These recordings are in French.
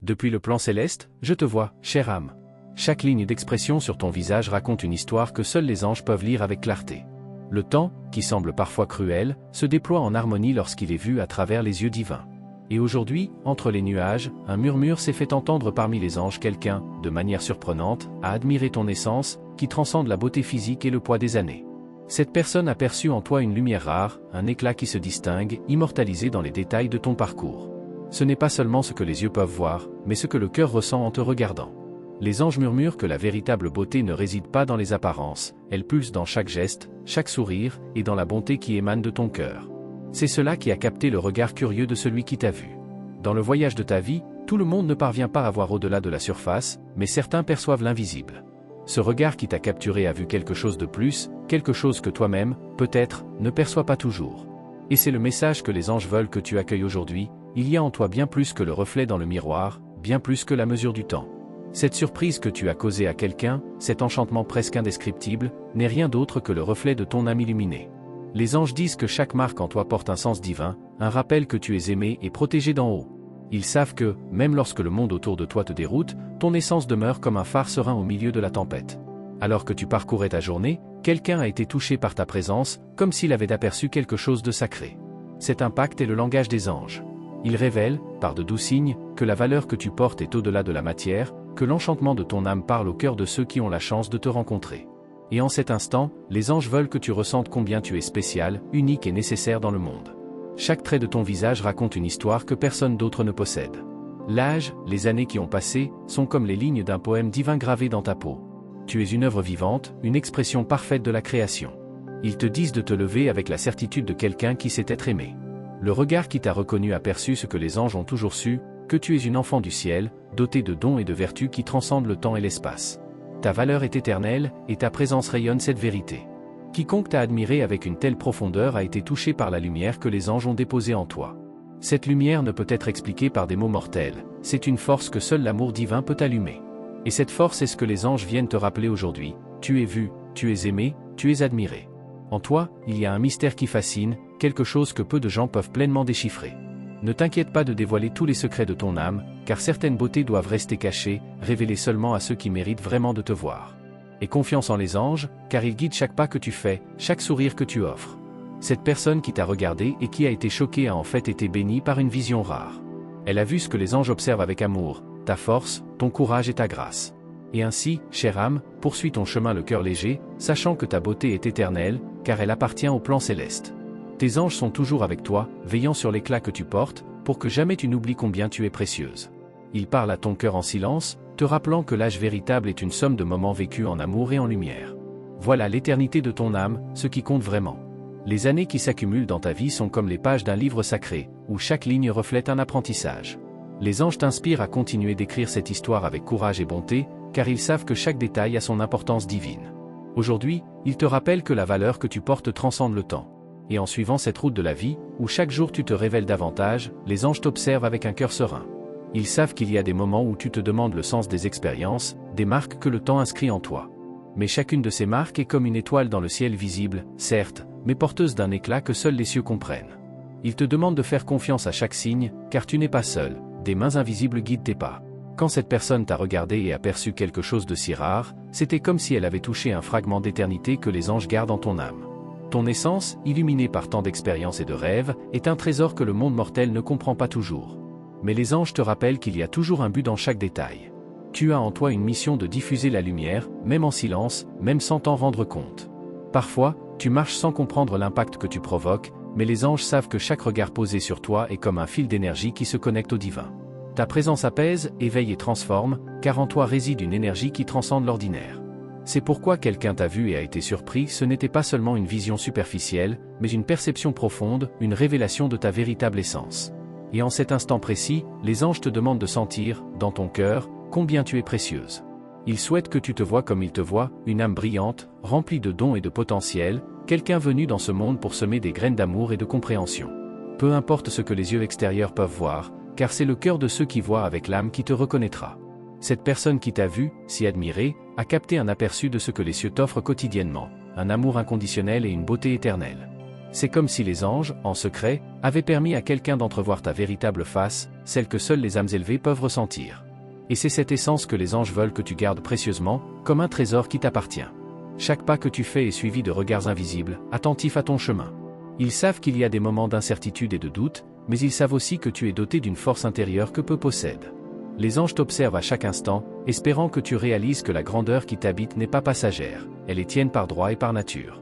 Depuis le plan céleste, je te vois, chère âme. Chaque ligne d'expression sur ton visage raconte une histoire que seuls les anges peuvent lire avec clarté. Le temps, qui semble parfois cruel, se déploie en harmonie lorsqu'il est vu à travers les yeux divins. Et aujourd'hui, entre les nuages, un murmure s'est fait entendre parmi les anges. Quelqu'un, de manière surprenante, a admiré ton essence, qui transcende la beauté physique et le poids des années. Cette personne a perçu en toi une lumière rare, un éclat qui se distingue, immortalisé dans les détails de ton parcours. Ce n'est pas seulement ce que les yeux peuvent voir, mais ce que le cœur ressent en te regardant. Les anges murmurent que la véritable beauté ne réside pas dans les apparences, elle pulse dans chaque geste, chaque sourire, et dans la bonté qui émane de ton cœur. C'est cela qui a capté le regard curieux de celui qui t'a vu. Dans le voyage de ta vie, tout le monde ne parvient pas à voir au-delà de la surface, mais certains perçoivent l'invisible. Ce regard qui t'a capturé a vu quelque chose de plus, quelque chose que toi-même, peut-être, ne perçois pas toujours. Et c'est le message que les anges veulent que tu accueilles aujourd'hui. Il y a en toi bien plus que le reflet dans le miroir, bien plus que la mesure du temps. Cette surprise que tu as causée à quelqu'un, cet enchantement presque indescriptible, n'est rien d'autre que le reflet de ton âme illuminée. Les anges disent que chaque marque en toi porte un sens divin, un rappel que tu es aimé et protégé d'en haut. Ils savent que, même lorsque le monde autour de toi te déroute, ton essence demeure comme un phare serein au milieu de la tempête. Alors que tu parcourais ta journée, quelqu'un a été touché par ta présence, comme s'il avait aperçu quelque chose de sacré. Cet impact est le langage des anges. Il révèle, par de doux signes, que la valeur que tu portes est au-delà de la matière, que l'enchantement de ton âme parle au cœur de ceux qui ont la chance de te rencontrer. Et en cet instant, les anges veulent que tu ressentes combien tu es spécial, unique et nécessaire dans le monde. Chaque trait de ton visage raconte une histoire que personne d'autre ne possède. L'âge, les années qui ont passé, sont comme les lignes d'un poème divin gravé dans ta peau. Tu es une œuvre vivante, une expression parfaite de la création. Ils te disent de te lever avec la certitude de quelqu'un qui sait être aimé. Le regard qui t'a reconnu a perçu ce que les anges ont toujours su, que tu es une enfant du ciel, dotée de dons et de vertus qui transcendent le temps et l'espace. Ta valeur est éternelle, et ta présence rayonne cette vérité. Quiconque t'a admiré avec une telle profondeur a été touché par la lumière que les anges ont déposée en toi. Cette lumière ne peut être expliquée par des mots mortels, c'est une force que seul l'amour divin peut allumer. Et cette force est ce que les anges viennent te rappeler aujourd'hui. Tu es vu, tu es aimé, tu es admiré. En toi, il y a un mystère qui fascine, quelque chose que peu de gens peuvent pleinement déchiffrer. Ne t'inquiète pas de dévoiler tous les secrets de ton âme, car certaines beautés doivent rester cachées, révélées seulement à ceux qui méritent vraiment de te voir. Et confiance en les anges, car ils guident chaque pas que tu fais, chaque sourire que tu offres. Cette personne qui t'a regardé et qui a été choquée a en fait été bénie par une vision rare. Elle a vu ce que les anges observent avec amour, ta force, ton courage et ta grâce. Et ainsi, chère âme, poursuis ton chemin le cœur léger, sachant que ta beauté est éternelle, car elle appartient au plan céleste. Tes anges sont toujours avec toi, veillant sur l'éclat que tu portes, pour que jamais tu n'oublies combien tu es précieuse. Ils parlent à ton cœur en silence, te rappelant que l'âge véritable est une somme de moments vécus en amour et en lumière. Voilà l'éternité de ton âme, ce qui compte vraiment. Les années qui s'accumulent dans ta vie sont comme les pages d'un livre sacré, où chaque ligne reflète un apprentissage. Les anges t'inspirent à continuer d'écrire cette histoire avec courage et bonté, car ils savent que chaque détail a son importance divine. Aujourd'hui, ils te rappellent que la valeur que tu portes transcende le temps. Et en suivant cette route de la vie, où chaque jour tu te révèles davantage, les anges t'observent avec un cœur serein. Ils savent qu'il y a des moments où tu te demandes le sens des expériences, des marques que le temps inscrit en toi. Mais chacune de ces marques est comme une étoile dans le ciel visible, certes, mais porteuse d'un éclat que seuls les cieux comprennent. Ils te demandent de faire confiance à chaque signe, car tu n'es pas seul, des mains invisibles guident tes pas. Quand cette personne t'a regardé et aperçu quelque chose de si rare, c'était comme si elle avait touché un fragment d'éternité que les anges gardent en ton âme. Ton essence, illuminée par tant d'expériences et de rêves, est un trésor que le monde mortel ne comprend pas toujours. Mais les anges te rappellent qu'il y a toujours un but dans chaque détail. Tu as en toi une mission de diffuser la lumière, même en silence, même sans t'en rendre compte. Parfois, tu marches sans comprendre l'impact que tu provoques, mais les anges savent que chaque regard posé sur toi est comme un fil d'énergie qui se connecte au divin. Ta présence apaise, éveille et transforme, car en toi réside une énergie qui transcende l'ordinaire. C'est pourquoi quelqu'un t'a vu et a été surpris, ce n'était pas seulement une vision superficielle, mais une perception profonde, une révélation de ta véritable essence. Et en cet instant précis, les anges te demandent de sentir, dans ton cœur, combien tu es précieuse. Ils souhaitent que tu te vois comme ils te voient, une âme brillante, remplie de dons et de potentiel, quelqu'un venu dans ce monde pour semer des graines d'amour et de compréhension. Peu importe ce que les yeux extérieurs peuvent voir, car c'est le cœur de ceux qui voient avec l'âme qui te reconnaîtra. Cette personne qui t'a vu, si admirée, a capté un aperçu de ce que les cieux t'offrent quotidiennement, un amour inconditionnel et une beauté éternelle. C'est comme si les anges, en secret, avaient permis à quelqu'un d'entrevoir ta véritable face, celle que seules les âmes élevées peuvent ressentir. Et c'est cette essence que les anges veulent que tu gardes précieusement, comme un trésor qui t'appartient. Chaque pas que tu fais est suivi de regards invisibles, attentifs à ton chemin. Ils savent qu'il y a des moments d'incertitude et de doute, mais ils savent aussi que tu es doté d'une force intérieure que peu possèdent. Les anges t'observent à chaque instant, espérant que tu réalises que la grandeur qui t'habite n'est pas passagère, elle est tienne par droit et par nature.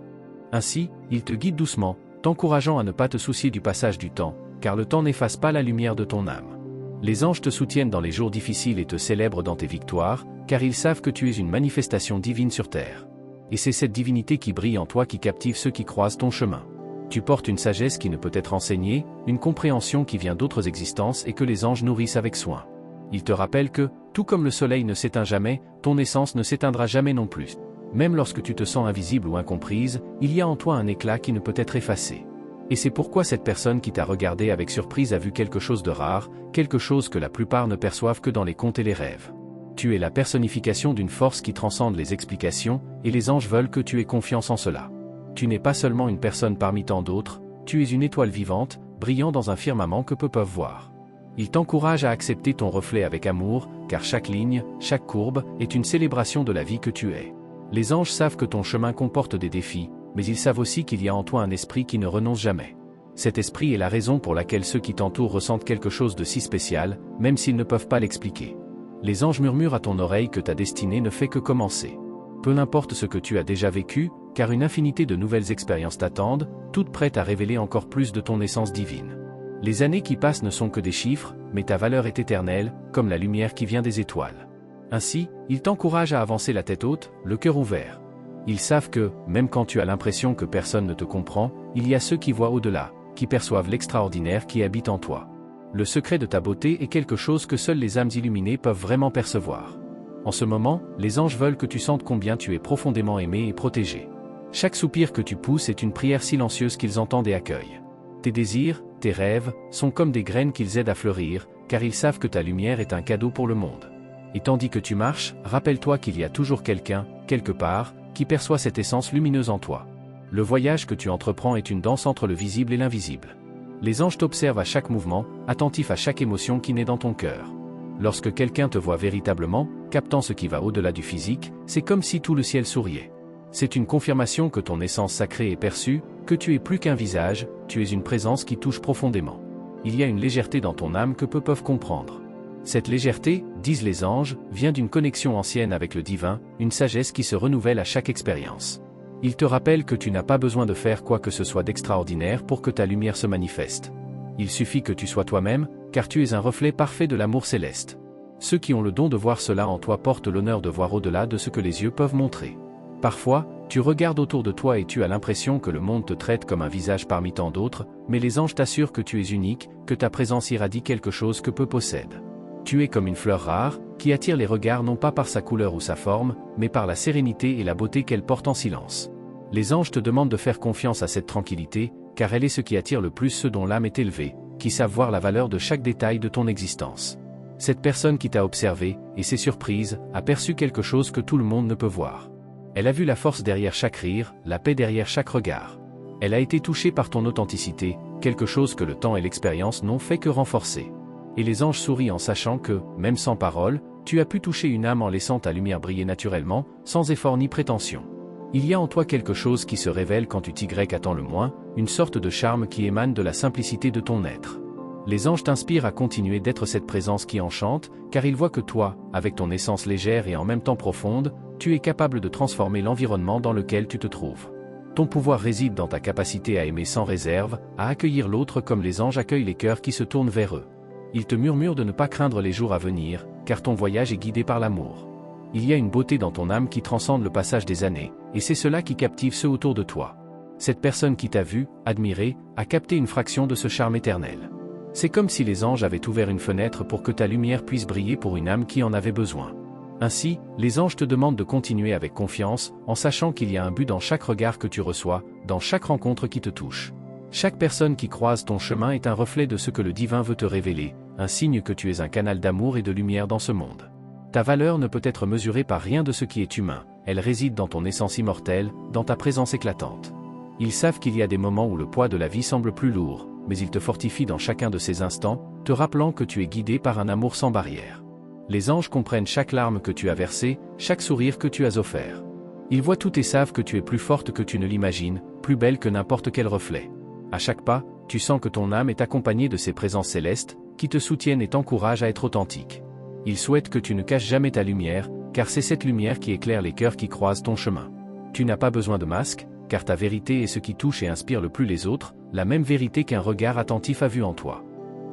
Ainsi, ils te guident doucement, t'encourageant à ne pas te soucier du passage du temps, car le temps n'efface pas la lumière de ton âme. Les anges te soutiennent dans les jours difficiles et te célèbrent dans tes victoires, car ils savent que tu es une manifestation divine sur terre. Et c'est cette divinité qui brille en toi qui captive ceux qui croisent ton chemin. Tu portes une sagesse qui ne peut être enseignée, une compréhension qui vient d'autres existences et que les anges nourrissent avec soin. Ils te rappellent que, tout comme le soleil ne s'éteint jamais, ton essence ne s'éteindra jamais non plus. Même lorsque tu te sens invisible ou incomprise, il y a en toi un éclat qui ne peut être effacé. Et c'est pourquoi cette personne qui t'a regardé avec surprise a vu quelque chose de rare, quelque chose que la plupart ne perçoivent que dans les contes et les rêves. Tu es la personnification d'une force qui transcende les explications, et les anges veulent que tu aies confiance en cela. Tu n'es pas seulement une personne parmi tant d'autres, tu es une étoile vivante, brillant dans un firmament que peu peuvent voir. Ils t'encouragent à accepter ton reflet avec amour, car chaque ligne, chaque courbe, est une célébration de la vie que tu es. Les anges savent que ton chemin comporte des défis, mais ils savent aussi qu'il y a en toi un esprit qui ne renonce jamais. Cet esprit est la raison pour laquelle ceux qui t'entourent ressentent quelque chose de si spécial, même s'ils ne peuvent pas l'expliquer. Les anges murmurent à ton oreille que ta destinée ne fait que commencer. Peu importe ce que tu as déjà vécu, car une infinité de nouvelles expériences t'attendent, toutes prêtes à révéler encore plus de ton essence divine. Les années qui passent ne sont que des chiffres, mais ta valeur est éternelle, comme la lumière qui vient des étoiles. Ainsi, ils t'encouragent à avancer la tête haute, le cœur ouvert. Ils savent que, même quand tu as l'impression que personne ne te comprend, il y a ceux qui voient au-delà, qui perçoivent l'extraordinaire qui habite en toi. Le secret de ta beauté est quelque chose que seules les âmes illuminées peuvent vraiment percevoir. En ce moment, les anges veulent que tu sentes combien tu es profondément aimé et protégé. Chaque soupir que tu pousses est une prière silencieuse qu'ils entendent et accueillent. Tes désirs, tes rêves, sont comme des graines qu'ils aident à fleurir, car ils savent que ta lumière est un cadeau pour le monde. Et tandis que tu marches, rappelle-toi qu'il y a toujours quelqu'un, quelque part, qui perçoit cette essence lumineuse en toi. Le voyage que tu entreprends est une danse entre le visible et l'invisible. Les anges t'observent à chaque mouvement, attentifs à chaque émotion qui naît dans ton cœur. Lorsque quelqu'un te voit véritablement, captant ce qui va au-delà du physique, c'est comme si tout le ciel souriait. C'est une confirmation que ton essence sacrée est perçue, que tu es plus qu'un visage, tu es une présence qui touche profondément. Il y a une légèreté dans ton âme que peu peuvent comprendre. Cette légèreté, disent les anges, vient d'une connexion ancienne avec le divin, une sagesse qui se renouvelle à chaque expérience. Ils te rappellent que tu n'as pas besoin de faire quoi que ce soit d'extraordinaire pour que ta lumière se manifeste. Il suffit que tu sois toi-même, car tu es un reflet parfait de l'amour céleste. Ceux qui ont le don de voir cela en toi portent l'honneur de voir au-delà de ce que les yeux peuvent montrer. Parfois, tu regardes autour de toi et tu as l'impression que le monde te traite comme un visage parmi tant d'autres, mais les anges t'assurent que tu es unique, que ta présence irradie quelque chose que peu possèdent. Tu es comme une fleur rare, qui attire les regards non pas par sa couleur ou sa forme, mais par la sérénité et la beauté qu'elle porte en silence. Les anges te demandent de faire confiance à cette tranquillité, car elle est ce qui attire le plus ceux dont l'âme est élevée, qui savent voir la valeur de chaque détail de ton existence. Cette personne qui t'a observé, et s'est surprise, a perçu quelque chose que tout le monde ne peut voir. Elle a vu la force derrière chaque rire, la paix derrière chaque regard. Elle a été touchée par ton authenticité, quelque chose que le temps et l'expérience n'ont fait que renforcer. Et les anges sourient en sachant que, même sans parole, tu as pu toucher une âme en laissant ta lumière briller naturellement, sans effort ni prétention. Il y a en toi quelque chose qui se révèle quand tu attends le moins, une sorte de charme qui émane de la simplicité de ton être. Les anges t'inspirent à continuer d'être cette présence qui enchante, car ils voient que toi, avec ton essence légère et en même temps profonde, tu es capable de transformer l'environnement dans lequel tu te trouves. Ton pouvoir réside dans ta capacité à aimer sans réserve, à accueillir l'autre comme les anges accueillent les cœurs qui se tournent vers eux. Ils te murmurent de ne pas craindre les jours à venir, car ton voyage est guidé par l'amour. Il y a une beauté dans ton âme qui transcende le passage des années, et c'est cela qui captive ceux autour de toi. Cette personne qui t'a vu, admiré, a capté une fraction de ce charme éternel. C'est comme si les anges avaient ouvert une fenêtre pour que ta lumière puisse briller pour une âme qui en avait besoin. Ainsi, les anges te demandent de continuer avec confiance, en sachant qu'il y a un but dans chaque regard que tu reçois, dans chaque rencontre qui te touche. Chaque personne qui croise ton chemin est un reflet de ce que le divin veut te révéler, un signe que tu es un canal d'amour et de lumière dans ce monde. Ta valeur ne peut être mesurée par rien de ce qui est humain, elle réside dans ton essence immortelle, dans ta présence éclatante. Ils savent qu'il y a des moments où le poids de la vie semble plus lourd, mais ils te fortifient dans chacun de ces instants, te rappelant que tu es guidé par un amour sans barrière. Les anges comprennent chaque larme que tu as versée, chaque sourire que tu as offert. Ils voient tout et savent que tu es plus forte que tu ne l'imagines, plus belle que n'importe quel reflet. À chaque pas, tu sens que ton âme est accompagnée de ces présences célestes, qui te soutiennent et t'encouragent à être authentique. Ils souhaitent que tu ne caches jamais ta lumière, car c'est cette lumière qui éclaire les cœurs qui croisent ton chemin. Tu n'as pas besoin de masque, car ta vérité est ce qui touche et inspire le plus les autres, la même vérité qu'un regard attentif a vu en toi.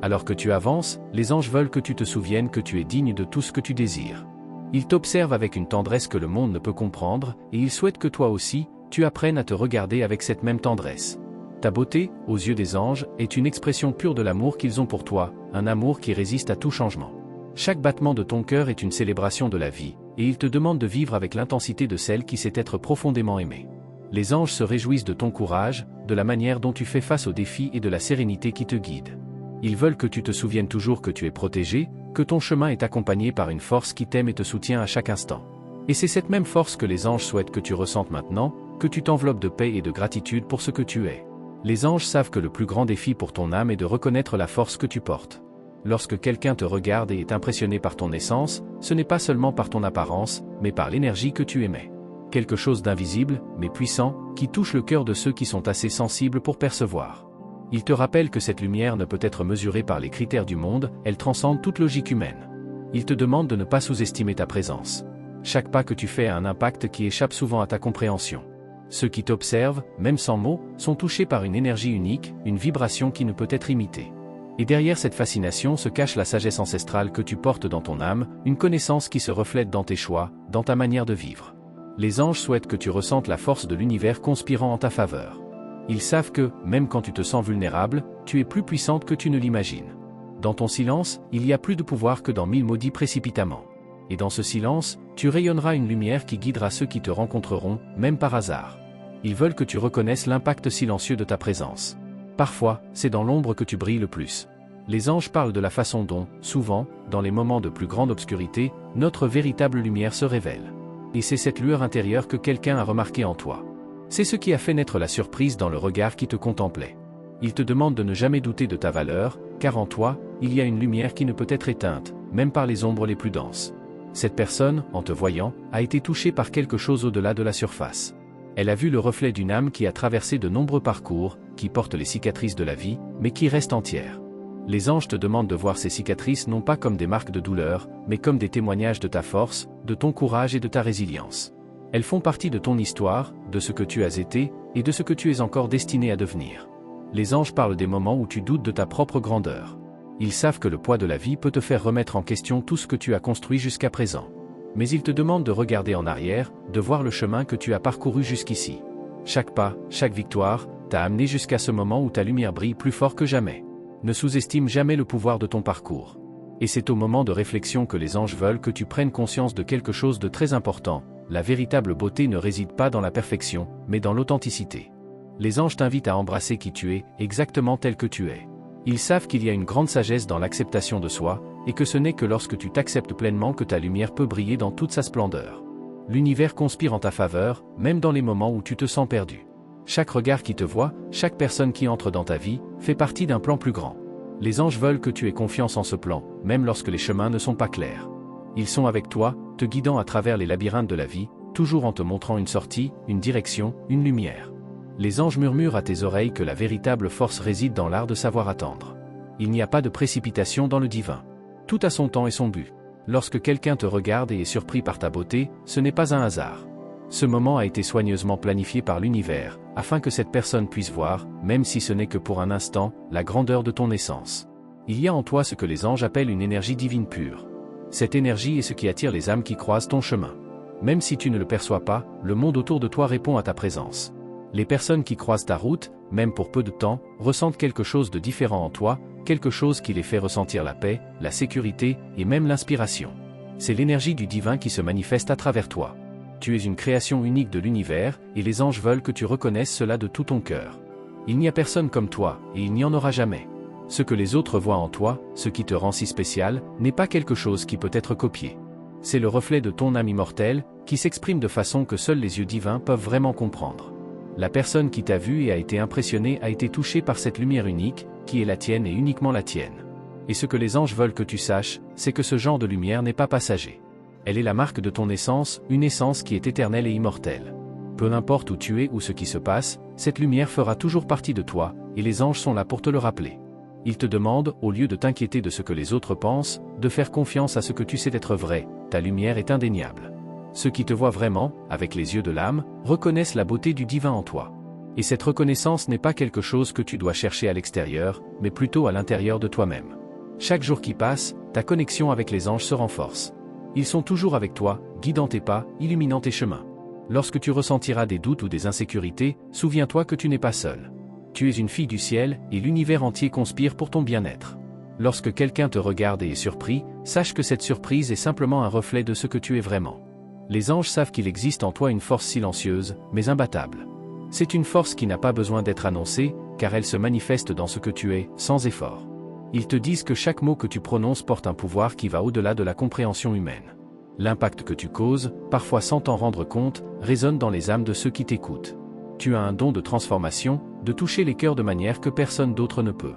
Alors que tu avances, les anges veulent que tu te souviennes que tu es digne de tout ce que tu désires. Ils t'observent avec une tendresse que le monde ne peut comprendre, et ils souhaitent que toi aussi, tu apprennes à te regarder avec cette même tendresse. Ta beauté, aux yeux des anges, est une expression pure de l'amour qu'ils ont pour toi, un amour qui résiste à tout changement. Chaque battement de ton cœur est une célébration de la vie, et ils te demandent de vivre avec l'intensité de celle qui sait être profondément aimée. Les anges se réjouissent de ton courage, de la manière dont tu fais face aux défis et de la sérénité qui te guide. Ils veulent que tu te souviennes toujours que tu es protégé, que ton chemin est accompagné par une force qui t'aime et te soutient à chaque instant. Et c'est cette même force que les anges souhaitent que tu ressentes maintenant, que tu t'enveloppes de paix et de gratitude pour ce que tu es. Les anges savent que le plus grand défi pour ton âme est de reconnaître la force que tu portes. Lorsque quelqu'un te regarde et est impressionné par ton essence, ce n'est pas seulement par ton apparence, mais par l'énergie que tu émets. Quelque chose d'invisible, mais puissant, qui touche le cœur de ceux qui sont assez sensibles pour percevoir. Il te rappelle que cette lumière ne peut être mesurée par les critères du monde, elle transcende toute logique humaine. Il te demande de ne pas sous-estimer ta présence. Chaque pas que tu fais a un impact qui échappe souvent à ta compréhension. Ceux qui t'observent, même sans mots, sont touchés par une énergie unique, une vibration qui ne peut être imitée. Et derrière cette fascination se cache la sagesse ancestrale que tu portes dans ton âme, une connaissance qui se reflète dans tes choix, dans ta manière de vivre. Les anges souhaitent que tu ressentes la force de l'univers conspirant en ta faveur. Ils savent que, même quand tu te sens vulnérable, tu es plus puissante que tu ne l'imagines. Dans ton silence, il y a plus de pouvoir que dans 1000 mots dits précipitamment. Et dans ce silence, tu rayonneras une lumière qui guidera ceux qui te rencontreront, même par hasard. Ils veulent que tu reconnaisses l'impact silencieux de ta présence. Parfois, c'est dans l'ombre que tu brilles le plus. Les anges parlent de la façon dont, souvent, dans les moments de plus grande obscurité, notre véritable lumière se révèle. Et c'est cette lueur intérieure que quelqu'un a remarquée en toi. C'est ce qui a fait naître la surprise dans le regard qui te contemplait. Il te demande de ne jamais douter de ta valeur, car en toi, il y a une lumière qui ne peut être éteinte, même par les ombres les plus denses. Cette personne, en te voyant, a été touchée par quelque chose au-delà de la surface. Elle a vu le reflet d'une âme qui a traversé de nombreux parcours, qui porte les cicatrices de la vie, mais qui reste entière. Les anges te demandent de voir ces cicatrices non pas comme des marques de douleur, mais comme des témoignages de ta force, de ton courage et de ta résilience. Elles font partie de ton histoire, de ce que tu as été, et de ce que tu es encore destiné à devenir. Les anges parlent des moments où tu doutes de ta propre grandeur. Ils savent que le poids de la vie peut te faire remettre en question tout ce que tu as construit jusqu'à présent. Mais ils te demandent de regarder en arrière, de voir le chemin que tu as parcouru jusqu'ici. Chaque pas, chaque victoire, t'a amené jusqu'à ce moment où ta lumière brille plus fort que jamais. Ne sous-estime jamais le pouvoir de ton parcours. Et c'est au moment de réflexion que les anges veulent que tu prennes conscience de quelque chose de très important. La véritable beauté ne réside pas dans la perfection, mais dans l'authenticité. Les anges t'invitent à embrasser qui tu es, exactement tel que tu es. Ils savent qu'il y a une grande sagesse dans l'acceptation de soi, et que ce n'est que lorsque tu t'acceptes pleinement que ta lumière peut briller dans toute sa splendeur. L'univers conspire en ta faveur, même dans les moments où tu te sens perdu. Chaque regard qui te voit, chaque personne qui entre dans ta vie, fait partie d'un plan plus grand. Les anges veulent que tu aies confiance en ce plan, même lorsque les chemins ne sont pas clairs. Ils sont avec toi, te guidant à travers les labyrinthes de la vie, toujours en te montrant une sortie, une direction, une lumière. Les anges murmurent à tes oreilles que la véritable force réside dans l'art de savoir attendre. Il n'y a pas de précipitation dans le divin. Tout a son temps et son but. Lorsque quelqu'un te regarde et est surpris par ta beauté, ce n'est pas un hasard. Ce moment a été soigneusement planifié par l'univers, afin que cette personne puisse voir, même si ce n'est que pour un instant, la grandeur de ton essence. Il y a en toi ce que les anges appellent une énergie divine pure. Cette énergie est ce qui attire les âmes qui croisent ton chemin. Même si tu ne le perçois pas, le monde autour de toi répond à ta présence. Les personnes qui croisent ta route, même pour peu de temps, ressentent quelque chose de différent en toi, quelque chose qui les fait ressentir la paix, la sécurité et même l'inspiration. C'est l'énergie du divin qui se manifeste à travers toi. Tu es une création unique de l'univers, et les anges veulent que tu reconnaisses cela de tout ton cœur. Il n'y a personne comme toi, et il n'y en aura jamais. Ce que les autres voient en toi, ce qui te rend si spécial, n'est pas quelque chose qui peut être copié. C'est le reflet de ton âme immortelle, qui s'exprime de façon que seuls les yeux divins peuvent vraiment comprendre. La personne qui t'a vu et a été impressionnée a été touchée par cette lumière unique, qui est la tienne et uniquement la tienne. Et ce que les anges veulent que tu saches, c'est que ce genre de lumière n'est pas passager. Elle est la marque de ton essence, une essence qui est éternelle et immortelle. Peu importe où tu es ou ce qui se passe, cette lumière fera toujours partie de toi, et les anges sont là pour te le rappeler. Ils te demandent, au lieu de t'inquiéter de ce que les autres pensent, de faire confiance à ce que tu sais être vrai, ta lumière est indéniable. Ceux qui te voient vraiment, avec les yeux de l'âme, reconnaissent la beauté du divin en toi. Et cette reconnaissance n'est pas quelque chose que tu dois chercher à l'extérieur, mais plutôt à l'intérieur de toi-même. Chaque jour qui passe, ta connexion avec les anges se renforce. Ils sont toujours avec toi, guidant tes pas, illuminant tes chemins. Lorsque tu ressentiras des doutes ou des insécurités, souviens-toi que tu n'es pas seul. Tu es une fille du ciel, et l'univers entier conspire pour ton bien-être. Lorsque quelqu'un te regarde et est surpris, sache que cette surprise est simplement un reflet de ce que tu es vraiment. Les anges savent qu'il existe en toi une force silencieuse, mais imbattable. C'est une force qui n'a pas besoin d'être annoncée, car elle se manifeste dans ce que tu es, sans effort. Ils te disent que chaque mot que tu prononces porte un pouvoir qui va au-delà de la compréhension humaine. L'impact que tu causes, parfois sans t'en rendre compte, résonne dans les âmes de ceux qui t'écoutent. Tu as un don de transformation, de toucher les cœurs de manière que personne d'autre ne peut.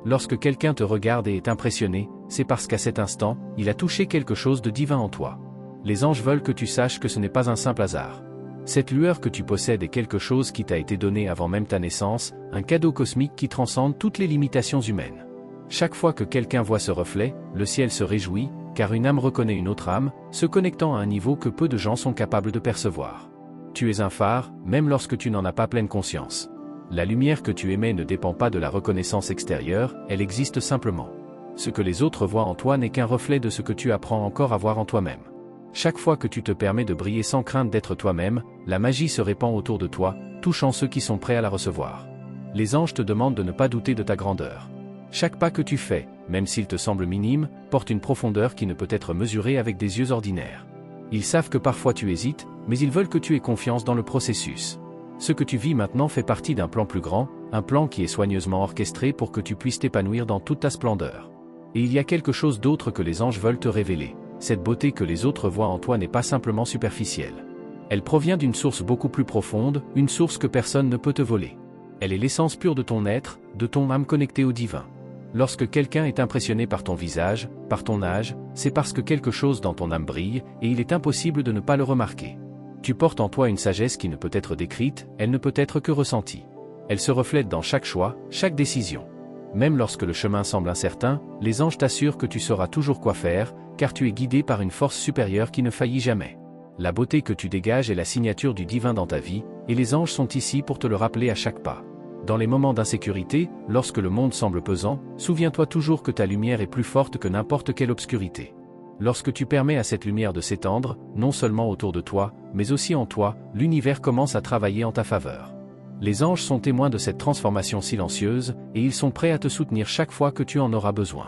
Lorsque quelqu'un te regarde et est impressionné, c'est parce qu'à cet instant, il a touché quelque chose de divin en toi. Les anges veulent que tu saches que ce n'est pas un simple hasard. Cette lueur que tu possèdes est quelque chose qui t'a été donné avant même ta naissance, un cadeau cosmique qui transcende toutes les limitations humaines. Chaque fois que quelqu'un voit ce reflet, le ciel se réjouit, car une âme reconnaît une autre âme, se connectant à un niveau que peu de gens sont capables de percevoir. Tu es un phare, même lorsque tu n'en as pas pleine conscience. La lumière que tu émets ne dépend pas de la reconnaissance extérieure, elle existe simplement. Ce que les autres voient en toi n'est qu'un reflet de ce que tu apprends encore à voir en toi-même. Chaque fois que tu te permets de briller sans crainte d'être toi-même, la magie se répand autour de toi, touchant ceux qui sont prêts à la recevoir. Les anges te demandent de ne pas douter de ta grandeur. Chaque pas que tu fais, même s'il te semble minime, porte une profondeur qui ne peut être mesurée avec des yeux ordinaires. Ils savent que parfois tu hésites, mais ils veulent que tu aies confiance dans le processus. Ce que tu vis maintenant fait partie d'un plan plus grand, un plan qui est soigneusement orchestré pour que tu puisses t'épanouir dans toute ta splendeur. Et il y a quelque chose d'autre que les anges veulent te révéler. Cette beauté que les autres voient en toi n'est pas simplement superficielle. Elle provient d'une source beaucoup plus profonde, une source que personne ne peut te voler. Elle est l'essence pure de ton être, de ton âme connectée au divin. Lorsque quelqu'un est impressionné par ton visage, par ton âge, c'est parce que quelque chose dans ton âme brille, et il est impossible de ne pas le remarquer. Tu portes en toi une sagesse qui ne peut être décrite, elle ne peut être que ressentie. Elle se reflète dans chaque choix, chaque décision. Même lorsque le chemin semble incertain, les anges t'assurent que tu sauras toujours quoi faire, car tu es guidé par une force supérieure qui ne faillit jamais. La beauté que tu dégages est la signature du divin dans ta vie, et les anges sont ici pour te le rappeler à chaque pas. Dans les moments d'insécurité, lorsque le monde semble pesant, souviens-toi toujours que ta lumière est plus forte que n'importe quelle obscurité. Lorsque tu permets à cette lumière de s'étendre, non seulement autour de toi, mais aussi en toi, l'univers commence à travailler en ta faveur. Les anges sont témoins de cette transformation silencieuse, et ils sont prêts à te soutenir chaque fois que tu en auras besoin.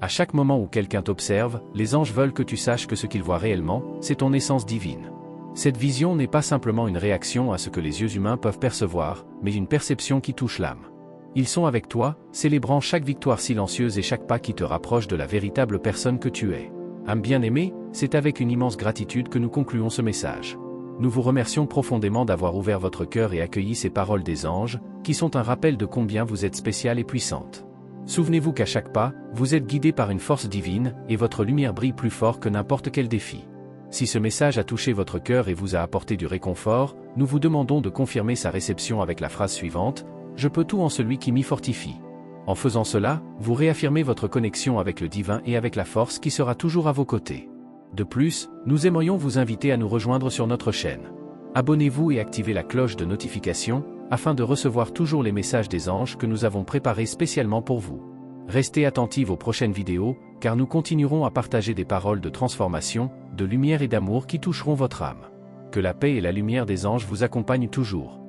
À chaque moment où quelqu'un t'observe, les anges veulent que tu saches que ce qu'ils voient réellement, c'est ton essence divine. Cette vision n'est pas simplement une réaction à ce que les yeux humains peuvent percevoir, mais une perception qui touche l'âme. Ils sont avec toi, célébrant chaque victoire silencieuse et chaque pas qui te rapproche de la véritable personne que tu es. Âme bien-aimée, c'est avec une immense gratitude que nous concluons ce message. Nous vous remercions profondément d'avoir ouvert votre cœur et accueilli ces paroles des anges, qui sont un rappel de combien vous êtes spéciale et puissante. Souvenez-vous qu'à chaque pas, vous êtes guidé par une force divine, et votre lumière brille plus fort que n'importe quel défi. Si ce message a touché votre cœur et vous a apporté du réconfort, nous vous demandons de confirmer sa réception avec la phrase suivante : « Je peux tout en celui qui m'y fortifie ». En faisant cela, vous réaffirmez votre connexion avec le divin et avec la force qui sera toujours à vos côtés. De plus, nous aimerions vous inviter à nous rejoindre sur notre chaîne. Abonnez-vous et activez la cloche de notification, afin de recevoir toujours les messages des anges que nous avons préparés spécialement pour vous. Restez attentifs aux prochaines vidéos, car nous continuerons à partager des paroles de transformation, de lumière et d'amour qui toucheront votre âme. Que la paix et la lumière des anges vous accompagnent toujours.